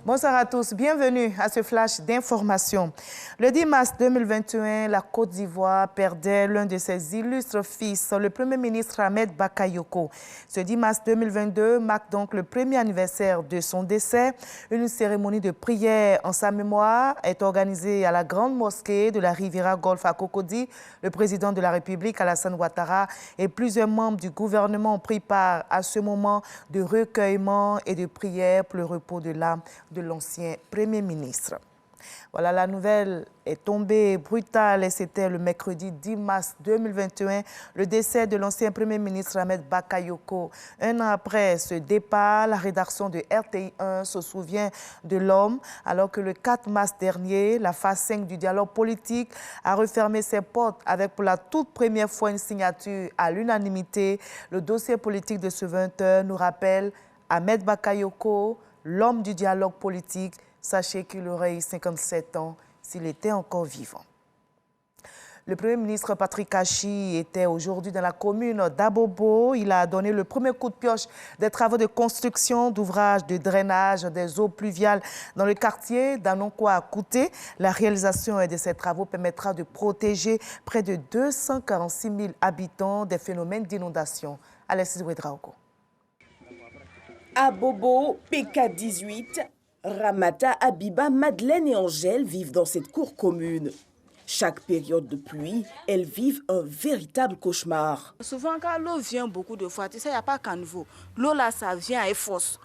Bonsoir à tous, bienvenue à ce flash d'information. Le 10 mars 2021, la Côte d'Ivoire perdait l'un de ses illustres fils, le Premier ministre Ahmed Bakayoko. Ce 10 mars 2022 marque donc le premier anniversaire de son décès. Une cérémonie de prière en sa mémoire est organisée à la grande mosquée de la Riviera Golf à Cocody. Le président de la République, Alassane Ouattara, et plusieurs membres du gouvernement ont pris part à ce moment de recueillement et de prière pour le repos de l'âme de l'ancien Premier ministre. Voilà, la nouvelle est tombée brutale et c'était le mercredi 10 mars 2021, le décès de l'ancien Premier ministre Ahmed Bakayoko. Un an après ce départ, la rédaction de RTI 1 se souvient de l'homme, alors que le 4 mars dernier, la phase 5 du dialogue politique a refermé ses portes avec pour la toute première fois une signature à l'unanimité. Le dossier politique de ce 20h nous rappelle Ahmed Bakayoko, l'homme du dialogue politique. Sachez qu'il aurait eu 57 ans s'il était encore vivant. Le Premier ministre Patrick Achi était aujourd'hui dans la commune d'Abobo. Il a donné le premier coup de pioche des travaux de construction d'ouvrages de drainage des eaux pluviales dans le quartier d'Anonkwa à Kouté. La réalisation de ces travaux permettra de protéger près de 246 000 habitants des phénomènes d'inondation. Alexis Ouedraogo. Abobo, PK18, Ramata, Abiba, Madeleine et Angèle vivent dans cette cour commune. Chaque période de pluie, elles vivent un véritable cauchemar. Souvent, quand l'eau vient beaucoup de fois, tu sais, il n'y a pas qu'un niveau. L'eau là, ça vient et force.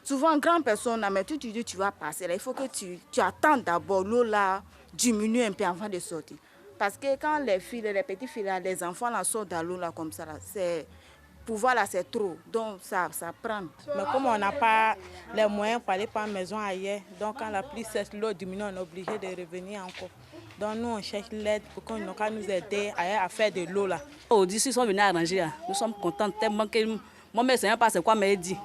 Souvent, grande personne, mais tu dis tu vas passer là. Il faut que tu attends d'abord l'eau là diminue un peu avant de sortir. Parce que quand les filles, les petites filles, là, les enfants là, sortent dans l'eau là comme ça, là, c'est... Pour voir là, c'est trop, donc ça prend. Mais comme on n'a pas les moyens pour aller par maison ailleurs, donc quand la pluie cesse, l'eau diminue, on est obligé de revenir encore. Donc nous, on cherche l'aide pour qu'on nous aider à faire de l'eau là. D'ici, ils sont venus arranger. Nous sommes contents tellement que moi, mais c'est pas c'est quoi m'a dit.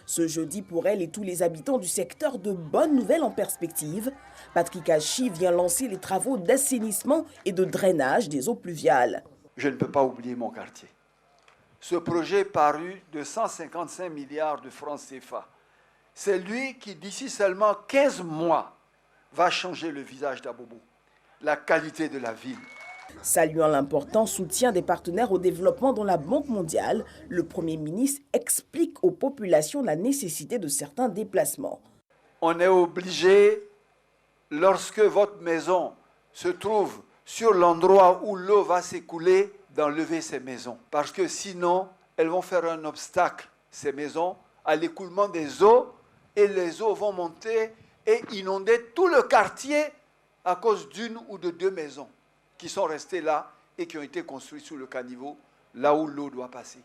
Ce jeudi, pour elle et tous les habitants du secteur, de bonnes nouvelles en perspective. Patrick Achi vient lancer les travaux d'assainissement et de drainage des eaux pluviales. Je ne peux pas oublier mon quartier. Ce projet paru de 155 milliards de francs CFA, c'est lui qui, d'ici seulement 15 mois, va changer le visage d'Abobo, la qualité de la ville. Saluant l'important soutien des partenaires au développement dans la Banque mondiale, le Premier ministre explique aux populations la nécessité de certains déplacements. On est obligé, lorsque votre maison se trouve sur l'endroit où l'eau va s'écouler, d'enlever ces maisons. Parce que sinon, elles vont faire un obstacle, ces maisons, à l'écoulement des eaux, et les eaux vont monter et inonder tout le quartier à cause d'une ou de deux maisons qui sont restées là et qui ont été construites sous le caniveau, là où l'eau doit passer.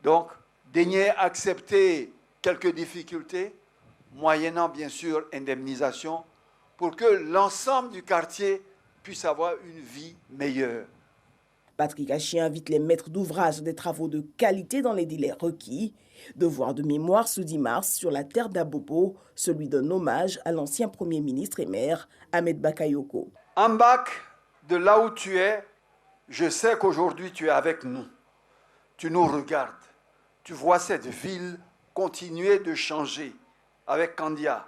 Donc, daignez accepter quelques difficultés, moyennant bien sûr indemnisation, pour que l'ensemble du quartier puisse avoir une vie meilleure. Patrick Achi invite les maîtres d'ouvrage des travaux de qualité dans les délais requis. Devoir de mémoire ce 10 mars sur la terre d'Abobo, celui d'un hommage à l'ancien Premier ministre et maire Ahmed Bakayoko. Ambak, de là où tu es, je sais qu'aujourd'hui tu es avec nous. Tu nous regardes. Tu vois cette ville continuer de changer avec Kandia,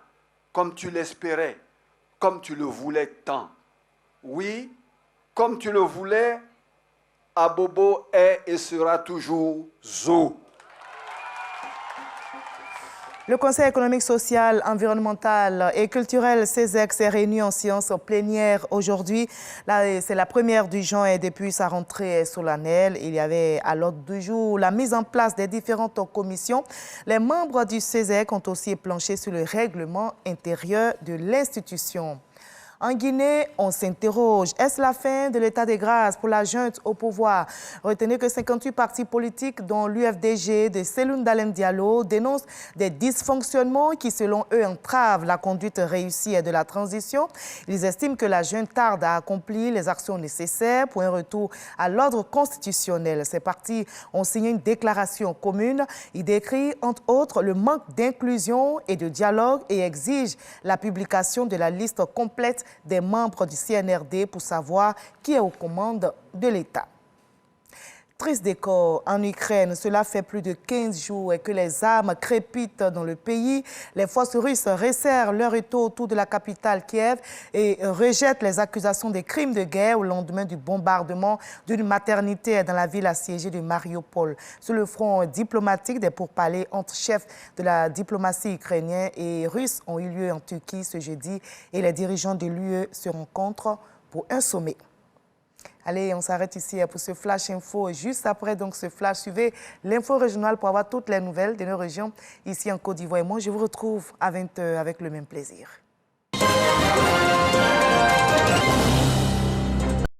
comme tu l'espérais, comme tu le voulais tant. Oui, comme tu le voulais, Abobo est et sera toujours Zo. Le Conseil économique, social, environnemental et culturel CESEC s'est réuni en séance plénière aujourd'hui. C'est la première du genre et depuis sa rentrée solennelle. Il y avait à l'ordre du jour la mise en place des différentes commissions. Les membres du CESEC ont aussi planché sur le règlement intérieur de l'institution. En Guinée, on s'interroge. Est-ce la fin de l'état de grâce pour la junte au pouvoir? Retenez que 58 partis politiques, dont l'UFDG de Cellou Dalein Diallo, dénoncent des dysfonctionnements qui, selon eux, entravent la conduite réussie de la transition. Ils estiment que la junte tarde à accomplir les actions nécessaires pour un retour à l'ordre constitutionnel. Ces partis ont signé une déclaration commune. Ils décrivent, entre autres, le manque d'inclusion et de dialogue et exigent la publication de la liste complète des membres du CNRD pour savoir qui est aux commandes de l'État. Triste décor en Ukraine. Cela fait plus de 15 jours que les armes crépitent dans le pays. Les forces russes resserrent leur étau autour de la capitale Kiev et rejettent les accusations des crimes de guerre au lendemain du bombardement d'une maternité dans la ville assiégée de Mariupol. Sur le front diplomatique, des pourparlers entre chefs de la diplomatie ukrainienne et russe ont eu lieu en Turquie ce jeudi et les dirigeants de l'UE se rencontrent pour un sommet. Allez, on s'arrête ici pour ce Flash Info. Juste après donc ce Flash, suivez l'info régionale pour avoir toutes les nouvelles de nos régions ici en Côte d'Ivoire. Et moi, je vous retrouve à 20h avec le même plaisir.